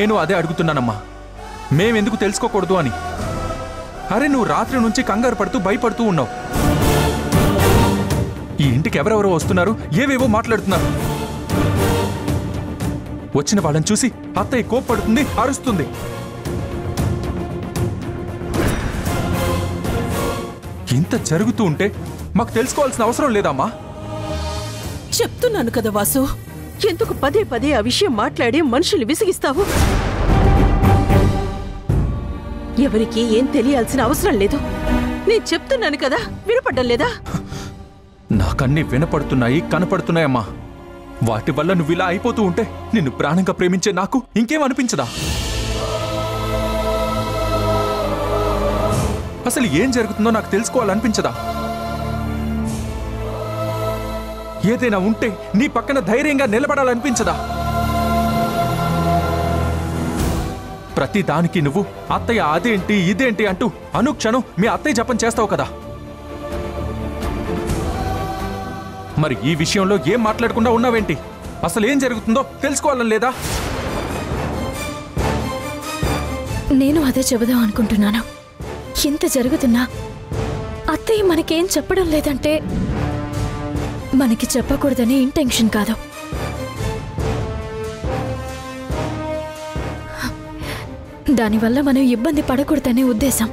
నేను అదే అడుగుతున్నానమ్మా, మేమెందుకు తెలుసుకోకూడదు అని. అరే నువ్వు రాత్రి నుంచి కంగారు పడుతూ భయపడుతూ ఉన్నావు. ఈ ఇంటికి ఎవరెవరో వస్తున్నారు, ఏవేవో మాట్లాడుతున్నారు. వచ్చిన వాళ్ళని చూసి అత్తయ్య కోప్పడుతుంది, అరుస్తుంది. ఇంత జరుగుతూ ఉంటే మాకు తెలుసుకోవాల్సిన అవసరం లేదమ్మా. చెప్తున్నాను కదా వాసు, ఎందుకు పదే పదే ఆ విషయం మాట్లాడి మనుషులు విసిగిస్తావు? ఎవరికి ఏం తెలియాల్సిన అవసరం లేదు. నేను చెప్తున్నాను కదా, వినపడ్డం లేదా? నాకన్నీ వినపడుతున్నాయి, కనపడుతున్నాయమ్మా. వాటి వల్ల నువ్వు ఇలా అయిపోతూ ఉంటే నిన్ను ప్రాణంగా ప్రేమించే నాకు ఇంకేమనిపించదా? అసలు ఏం జరుగుతుందో నాకు తెలుసుకోవాలనిపించదా? ఏదైనా ఉంటే నీ పక్కన ధైర్యంగా నిలబడాలనిపించదా? ప్రతి దానికి నువ్వు అత్తయ్య అదేంటి ఇదేంటి అంటూ అనుక్షణం మీ అత్తయ్య జపం చేస్తావు కదా. మరి ఈ విషయంలో ఏం మాట్లాడకుండా ఉన్నావేంటి? అసలు ఏం జరుగుతుందో తెలుసుకోవాలని లేదా? నేను అదే చెబుదాం అనుకుంటున్నాను. ఇంత జరుగుతున్నా అత్తయ్య మనకేం చెప్పడం లేదంటే మనకి చెప్పకూడదని ఇంటెన్షన్ కాదు. దానివల్ల మనం ఇబ్బంది పడకూడదనే ఉద్దేశం.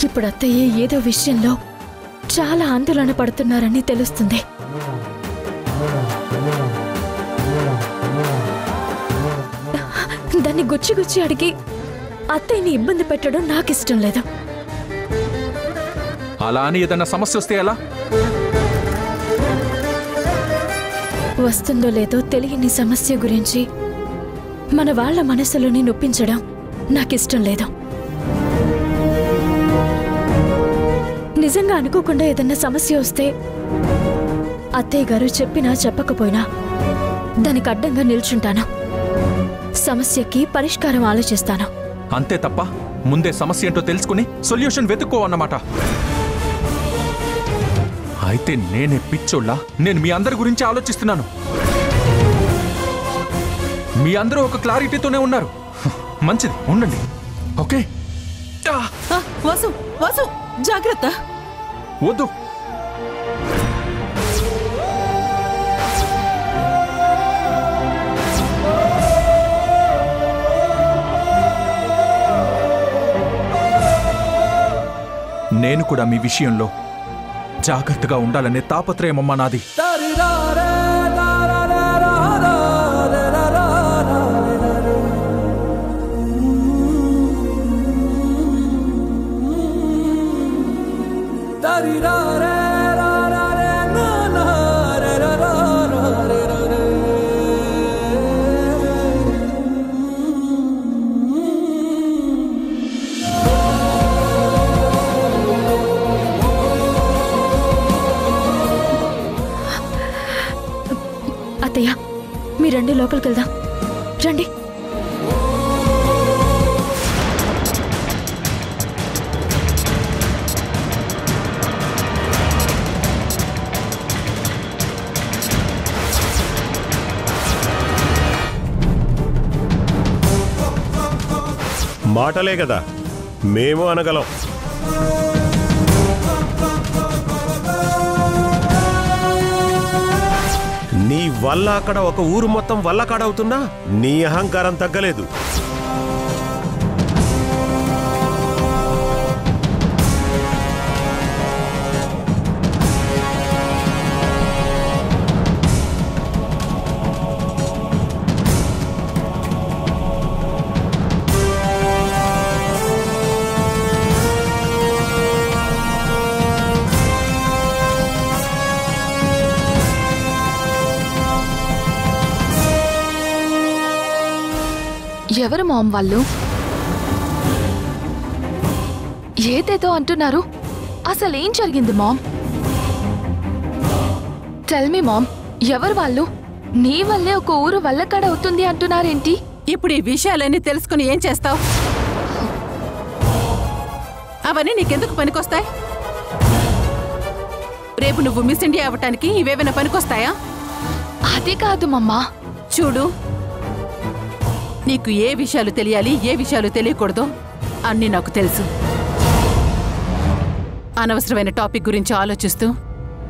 ఇప్పుడు అత్తయ్య ఏదో విషయంలో చాలా ఆందోళన పడుతున్నారని తెలుస్తుంది. దాన్ని గుచ్చి గుచ్చి అడిగి అత్తయ్యని ఇబ్బంది పెట్టడం నాకిష్టం లేదు. అలా అని ఏదన్నా సమస్య వస్తే ఎలా? వస్తుందో లేదో తెలియని సమస్య గురించి మన వాళ్ళ మనసులోని నొప్పించడం నాకిష్టం లేదు. నిజంగా అనుకోకుండా ఏదన్నా సమస్య వస్తే అత్తయ్య గారు చెప్పినా చెప్పకపోయినా దానికి అడ్డంగా నిల్చుంటాను. సమస్యకి పరిష్కారం ఆలోచిస్తాను. అంతే తప్ప ముందే సమస్య ఏంటో తెలుసుకుని సొల్యూషన్ వెతుక్కో అన్నమాట. అయితే నేనే పిచ్చోళ్ళ నేను మీ అందరి గురించి ఆలోచిస్తున్నాను. మీ అందరూ ఒక క్లారిటీతోనే ఉన్నారు. మంచిది, ఉండండి. ఓకే వాసు, వాసు జాగ్రత్త. వద్దు. నేను కూడా మీ విషయంలో జాగ్రత్తగా ఉండాలనే తాపత్రయమమ్మా నాది. అత్తయ్య మీరండి, లోపలికి వెళ్దాం రండి. మాటలే కదా మేము అనగలం. నీ వల్ల అక్కడ ఒక ఊరు మొత్తం వల్లకాడవుతున్నా నీ అహంకారం తగ్గలేదు. ఎవరు మామ్ వాళ్ళు? ఏదేదో అంటున్నారు. అసలేం జరిగింది మామ్? టెల్ మీ మామ్, ఎవరు వాళ్ళు? నీ వల్లే ఒక ఊరు వల్లకాడ అవుతుంది అంటున్నారేంటి? ఇప్పుడు ఈ విషయాలన్నీ తెలుసుకుని ఏం చేస్తావు? అవన్నీ నీకెందుకు పనికొస్తాయి? రేపు నువ్వు మిస్ ఇండియా అవ్వటానికి ఇవేమైనా పనికొస్తాయా? అది కాదు మమ్మా. చూడు, నీకు ఏ విషయాలు తెలియాలి, ఏ విషయాలు తెలియకూడదో అన్నీ నాకు తెలుసు. అనవసరమైన టాపిక్ గురించి ఆలోచిస్తూ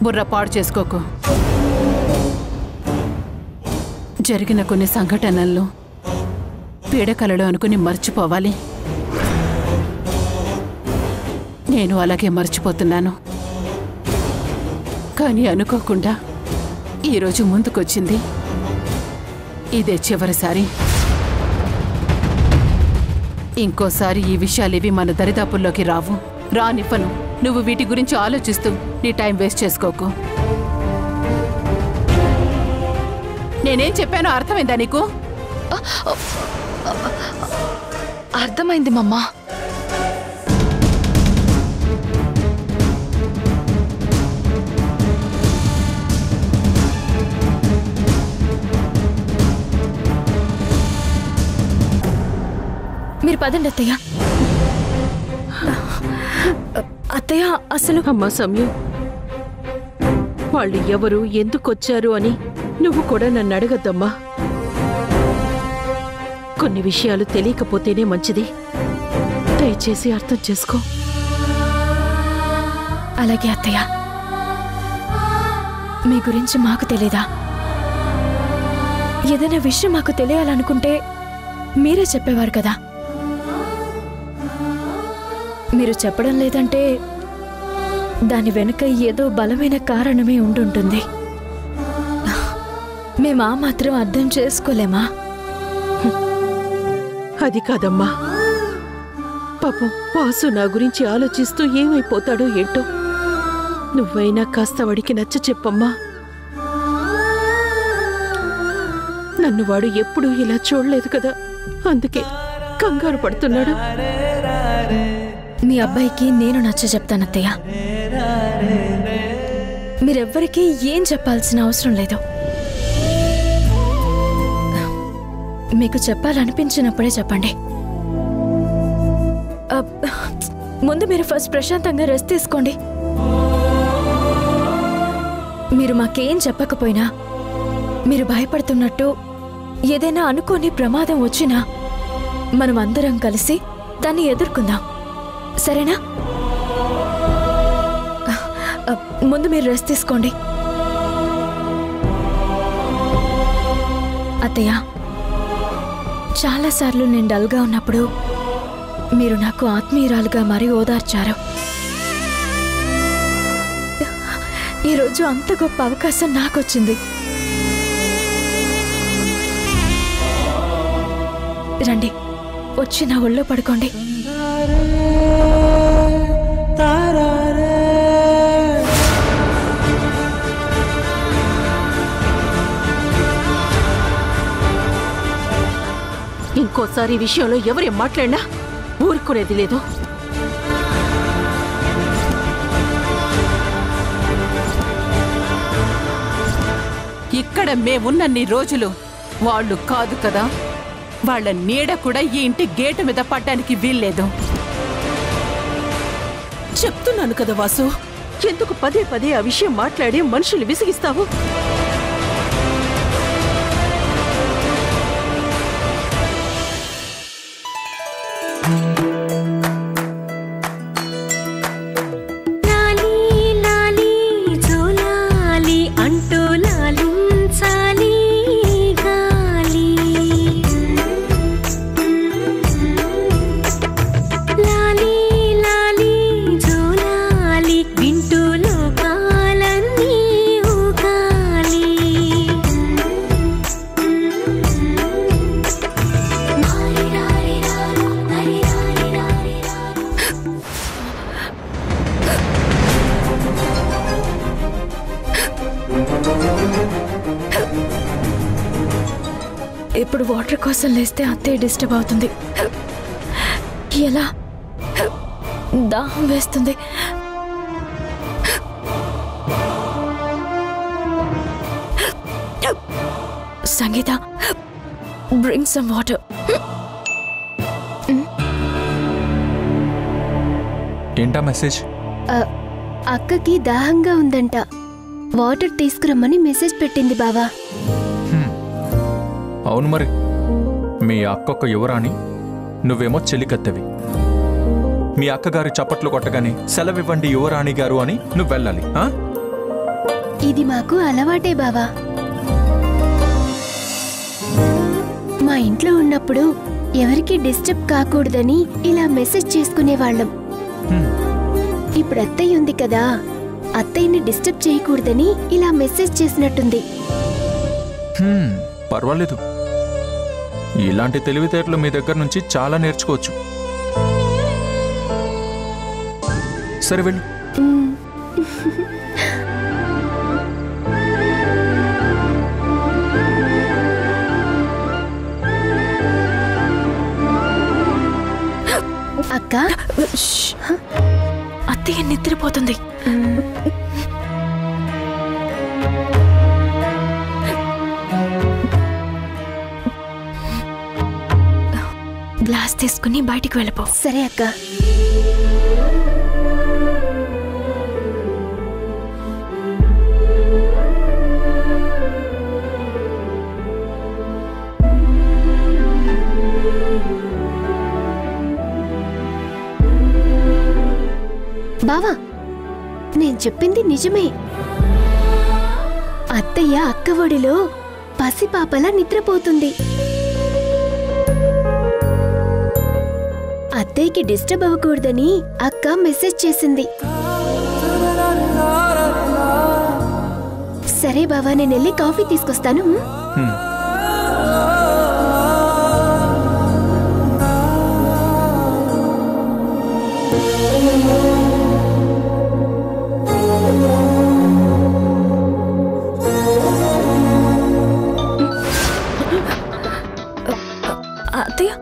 బుర్ర పాడు చేసుకోకు. జరిగిన కొన్ని సంఘటనల్లో పీడకలలు అనుకుని మర్చిపోవాలి. నేను అలాగే మర్చిపోతున్నాను. కానీ అనుకోకుండా ఈరోజు ముందుకొచ్చింది. ఇదే చివరిసారి. ఇంకోసారి ఈ విషయాలేవి మన దరిదాపుల్లోకి రావు. రానివ్వను. నువ్వు వీటి గురించి ఆలోచిస్తూ నీ టైం వేస్ట్ చేసుకోకు. నేనేం చెప్పానో అర్థమైందా నీకు? అర్థమైంది మమ్మా. మీరు పదండి అత్తయ్య. అత్తయ్య అసలు అమ్మా సమయం, వాళ్ళు ఎవరు, ఎందుకొచ్చారు అని నువ్వు కూడా నన్ను అడగద్దమ్మా. కొన్ని విషయాలు తెలియకపోతేనే మంచిది. దయచేసి అర్థం చేసుకో. అలాగే అత్తయ్య. మీ గురించి మాకు తెలీదా? ఏదైనా విషయం మాకు తెలియాలనుకుంటే మీరే చెప్పేవారు కదా. మీరు చెప్పడం లేదంటే దాని వెనుక ఏదో బలమైన కారణమే ఉండుంటుంది. మేము ఆ మాత్రం అర్థం చేసుకోలేమా? అది కాదమ్మా. పాపం వాసు నా గురించి ఆలోచిస్తూ ఏమైపోతాడో ఏంటో. నువ్వైనా కాస్త వాడికి నచ్చ చెప్పమ్మా. నన్ను వాడు ఎప్పుడూ ఇలా చూడలేదు కదా, అందుకే కంగారు పడుతున్నాడు. మీ అబ్బాయికి నేను నచ్చ చెప్తానత్తయ్య. మీరెవ్వరికీ ఏం చెప్పాల్సిన అవసరం లేదు. మీకు చెప్పాలనిపించినప్పుడే చెప్పండి. ముందు మీరు ఫస్ట్ ప్రశాంతంగా రెస్ట్ తీసుకోండి. మీరు మాకేం చెప్పకపోయినా, మీరు భయపడుతున్నట్టు ఏదైనా అనుకోని ప్రమాదం వచ్చినా మనం అందరం కలిసి దాన్ని ఎదుర్కొందాం. సరేనా? ముందు మీరు రెస్ట్ తీసుకోండి. అత్తయ్య, చాలాసార్లు నేను డల్గా ఉన్నప్పుడు మీరు నాకు ఆత్మీయురాలుగా మరీ ఓదార్చారు. ఈరోజు అంత గొప్ప అవకాశం నాకొచ్చింది. రండి, వచ్చి నా ఒళ్ళో పడుకోండి. ఇంకోసారి ఈ విషయంలో ఎవరేం మాట్లాడినా ఊరుకునేది లేదు. ఇక్కడ మేమున్నన్ని రోజులు వాళ్ళు కాదు కదా, వాళ్ళ నీడ కూడా ఈ ఇంటి గేటు మీద పడ్డానికి వీల్లేదు. చెప్తున్నాను కదా వాసు, ఎందుకు పదే పదే ఆ విషయం మాట్లాడి మనుషులు విసిగిస్తావు? ఇప్పుడు వాటర్ కోసం లేస్తే అత్తయ్య డిస్టర్బ్ అవుతుంది. ఎలా? దాహం వేస్తుంది. సంగీత, బ్రింగ్ సమ్ వాటర్. ఏంటా మెసేజ్? అక్కకి దాహంగా ఉందంట, వాటర్ తీసుకురమ్మని మెసేజ్ పెట్టింది బావా. అవును మరి, మీ అక్కొక్క యువరాణి, నువ్వేమో చెలికత్తెవి. మీ అక్కగారి చప్పట్లు కొట్టగానే సెలవివ్వండి యువరాణి గారు అని నువ్వు వెళ్ళాలి. ఇది మాకు అలవాటే బావా. మా ఇంట్లో ఉన్నప్పుడు ఎవరికి డిస్టర్బ్ కాకూడదని ఇలా మెసేజ్ చేసుకునేవాళ్ళం. ఇప్పుడు అత్తయ్య ఉంది కదా, అత్తయ్యని డిస్టర్బ్ చేయకూడదని ఇలా మెసేజ్ చేసినట్టుంది. పర్వాలేదు, ఇలాంటి తెలివితేటలు మీ దగ్గర నుంచి చాలా నేర్చుకోవచ్చు. సరే వెళ్ళు. అక్క, అత్తయ్య నిద్రపోతుంది. గ్లాస్ తీసుకుని బయటికి వెళ్ళిపో. సరే అక్క. బావా, నేను చెప్పింది నిజమే. అత్తయ్య అక్క ఒడిలో పసిపాపలా నిద్రపోతుంది. అత్తయ్యకి డిస్టర్బ్ అవ్వకూడదని అక్క మెసేజ్ చేసింది. సరే బావా, నేను వెళ్ళి కాఫీ తీసుకొస్తాను. అత్తయ్య,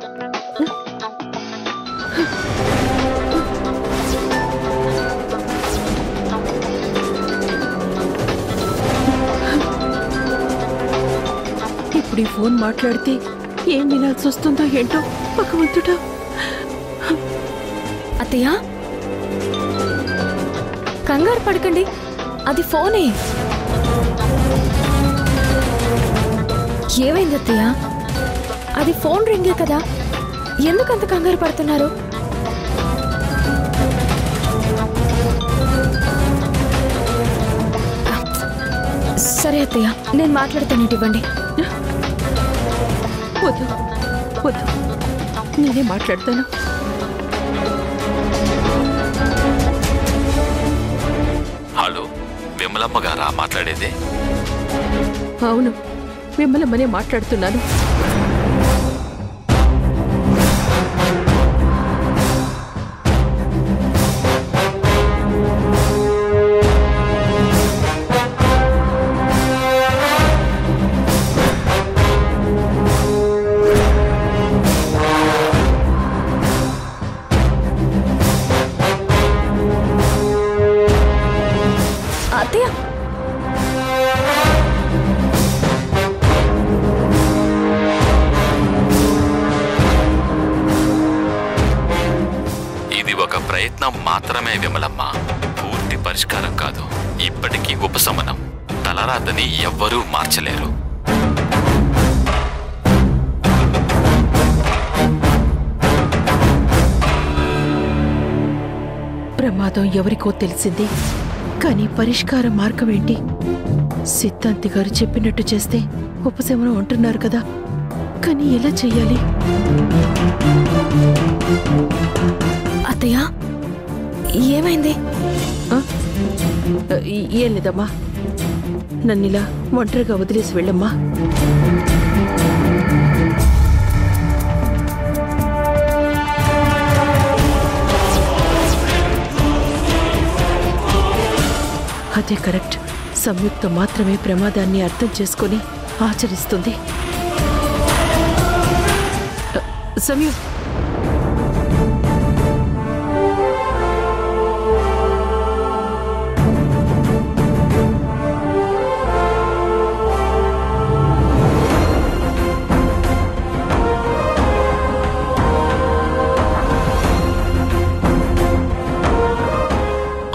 ఇప్పుడు ఈ ఫోన్ మాట్లాడితే ఏం వినాల్సి వస్తుందో ఏంటో భగవంతుడా. అత్తయ్య కంగారు పడకండి, అది ఫోనే. ఏమైంది అత్తయ్య? అది ఫోన్ రింగే కదా, ఎందుకంత కంగారు పడుతున్నారు? సరే అత్తయ్య, నేను మాట్లాడతాను, ఇవ్వండి. వద్దు వద్దు, నేనే మాట్లాడతాను. హలో, విమలమ్మ గారా మాట్లాడేది? అవును, విమలమ్మనే మాట్లాడుతున్నాను. అత్తయ్య, ఇది ఒక ప్రయత్నం మాత్రమే విమలమ్మ, పూర్తి పరిష్కారం కాదు. ఇప్పటికీ ఉపశమనం. తలరాతని ఎవ్వరూ మార్చలేరు. ప్రమాదం ఎవరికో తెలిసింది, కానీ పరిష్కార మార్గం ఏంటి? సిద్ధాంతి గారు చెప్పినట్టు చేస్తే ఉపశమనం అంటున్నారు కదా, కానీ ఎలా చెయ్యాలి? అత్తయ్య ఏమైంది? ఏం లేదమ్మా, నన్నిలా ఒంటరిగా వదిలేసి వెళ్ళమ్మా. అదే కరెక్ట్. సంయుక్త మాత్రమే ప్రమాదాన్ని అర్థం చేసుకొని ఆచరిస్తుంది. సంయుక్త,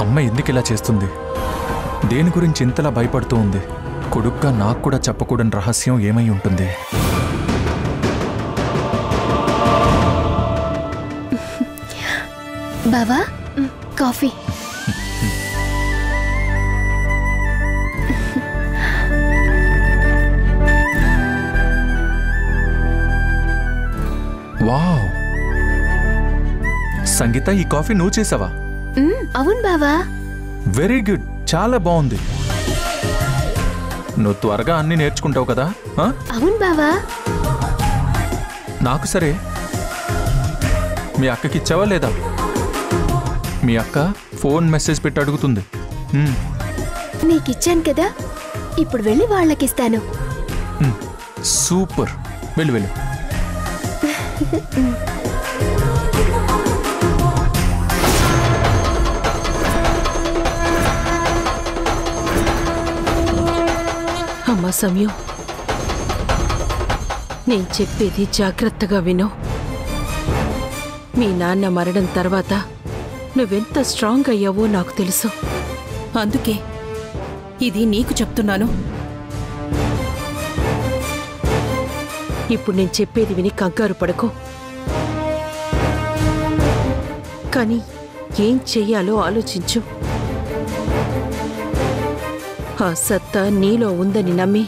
అమ్మ ఎందుకు ఇలా చేస్తుంది? దేని గురించి ఇంతలా భయపడుతూ ఉంది? కొడుగ్గా నాకు కూడా చెప్పకూడని రహస్యం ఏమై ఉంటుంది? బావా కాఫీ. వావ్! సంగీత, ఈ కాఫీ నువ్వు చేసావా? అవును బావా. వెరీ గుడ్, చాలా బాగుంది. నువ్వు త్వరగా అన్ని నేర్చుకుంటావు కదా? అవును బావా. నాకు సరే, మీ అక్కకి ఇచ్చావా లేదా? మీ అక్క ఫోన్ మెసేజ్ పెట్టి అడుగుతుంది. నీకిచ్చాను కదా, ఇప్పుడు వెళ్ళి వాళ్ళకిస్తాను. సూపర్, వెళ్ళు వెళ్ళు. అమ్మా సమయం, నేను చెప్పేది జాగ్రత్తగా విను. మీ నాన్న మరణం తర్వాత నువ్వెంత స్ట్రాంగ్ అయ్యావో నాకు తెలుసు. అందుకే ఇది నీకు చెప్తున్నాను. ఇప్పుడు నేను చెప్పేది విని కంగారు పడకు. కానీ ఏం చెయ్యాలో ఆలోచించు. ఆ సత్తా నీలో ఉందని నమ్మి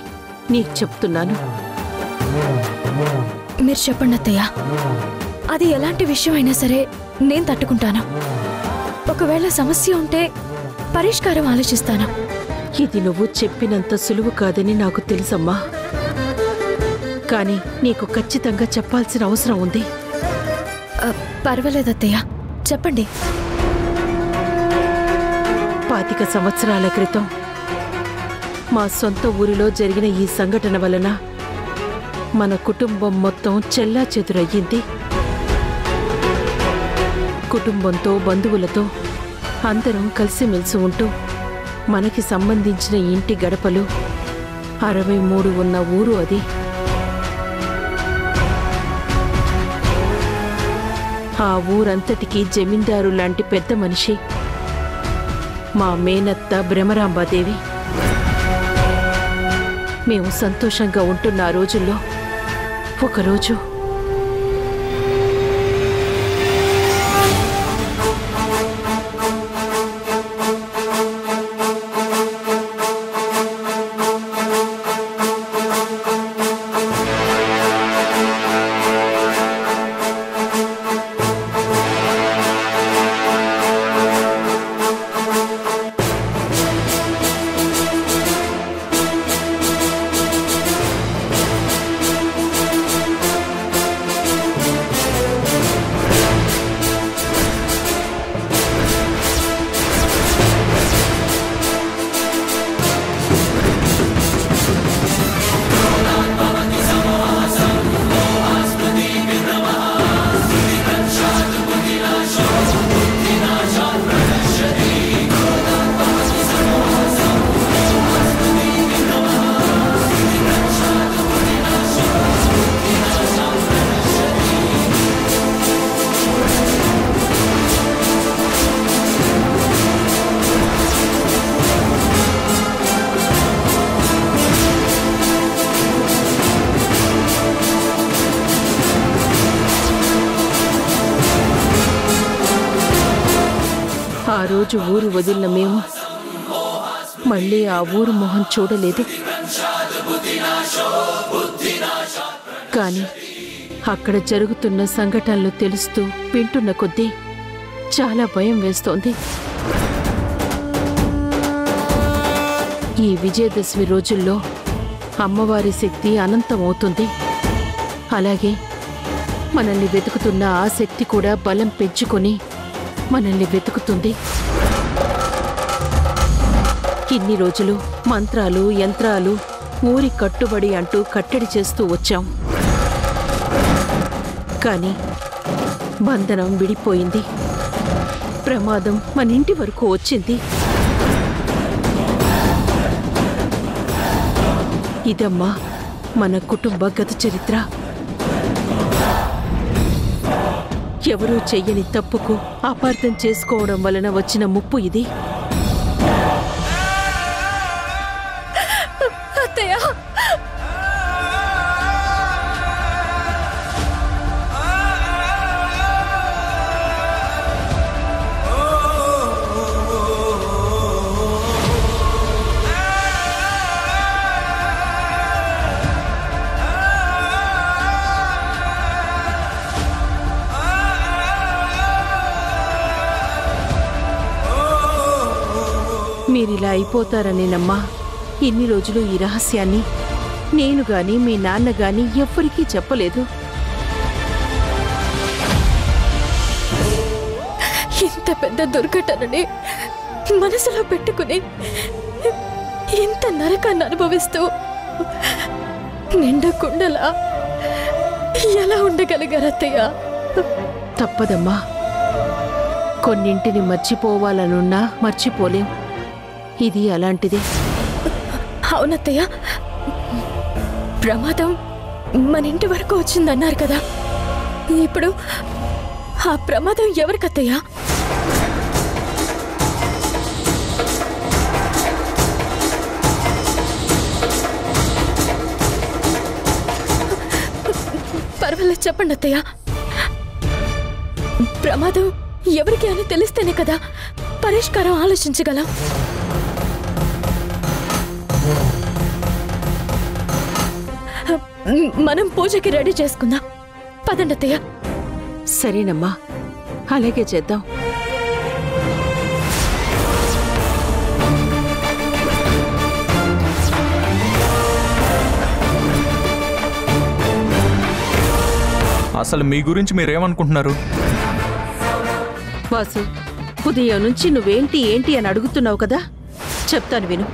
నీకు చెప్తున్నాను. మీరు చెప్పండి అత్తయ్య, అది ఎలాంటి విషయం అయినా సరే నేను తట్టుకుంటాను. ఒకవేళ సమస్య ఉంటే పరిష్కారం ఆలోచిస్తాను. ఇది నువ్వు చెప్పినంత సులువు కాదని నాకు తెలుసమ్మా. కానీ నీకు ఖచ్చితంగా చెప్పాల్సిన అవసరం ఉంది. పర్వాలేదు అత్తయ్య, చెప్పండి. 25 సంవత్సరాల క్రితం మా సొంత ఊరిలో జరిగిన ఈ సంఘటన వలన మన కుటుంబం మొత్తం చెల్లాచెదురయ్యింది. కుటుంబంతో బంధువులతో అందరం కలిసిమెలిసి ఉంటూ మనకి సంబంధించిన ఇంటి గడపలు 63 ఉన్న ఊరు అది. ఆ ఊరంతటికీ జమీందారు లాంటి పెద్ద మనిషి మా మేనత్త భ్రమరాంబాదేవి. మేము సంతోషంగా ఉంటున్న ఆ రోజుల్లో ఒకరోజు ఆ రోజు ఊరు వదిలిన మేము మళ్ళీ ఆ ఊరు మొహం చూడలేదు. కానీ అక్కడ జరుగుతున్న సంఘటనలు తెలుస్తూ వింటున్న కొద్దీ చాలా భయం వేస్తోంది. ఈ విజయదశమి రోజుల్లో అమ్మవారి శక్తి అనంతమవుతుంది. అలాగే మనల్ని వెతుకుతున్న ఆ శక్తి కూడా బలం పెంచుకొని మనల్ని వెతుకుతుంది. ఇన్ని రోజులు మంత్రాలు, యంత్రాలు, ఊరి కట్టుబడి అంటూ కట్టడి చేస్తూ వచ్చాం. కానీ బంధనం విడిపోయింది. ప్రమాదం మన ఇంటి వరకు వచ్చింది. ఇదమ్మా మన కుటుంబ గత చరిత్ర. ఎవరూ చెయ్యని తప్పుకు అపార్థం చేసుకోవడం వలన వచ్చిన ముప్పు ఇది. మీరిలా అయిపోతారనేనమ్మా ఇన్ని రోజులు ఈ రహస్యాన్ని నేను గాని మీ నాన్న గాని ఎవ్వరికీ చెప్పలేదు. ఇంత పెద్ద దుర్ఘటనని మనసులో పెట్టుకుని ఇంత నరకాన్ని అనుభవిస్తూ నిండా కుండలా ఎలా ఉండగలిగారత్తయ్య? తప్పదమ్మా, కొన్నింటిని మర్చిపోవాలనున్నా మర్చిపోలేం. ఇది అలాంటిదే. అవునత్తయ్య, ప్రమాదం మన ఇంటి వరకు వచ్చిందన్నారు కదా, ఇప్పుడు ఆ ప్రమాదం ఎవరికత్తయ్యా? పర్వాలేదు చెప్పండి అత్తయ్య. ప్రమాదం ఎవరికి అని తెలిస్తేనే కదా పరిష్కారం ఆలోచించగలం. మనం పూజకి రెడీ చేసుకుందాం. పదండి అత్తయ్య. సరేనమ్మా, అలాగే చేద్దాం. అసలు మీ గురించి మీరేమనుకుంటున్నారు? వాసు, ఉదయం నుంచి నువ్వేంటి ఏంటి అని అడుగుతున్నావు కదా, చెప్తాను విను.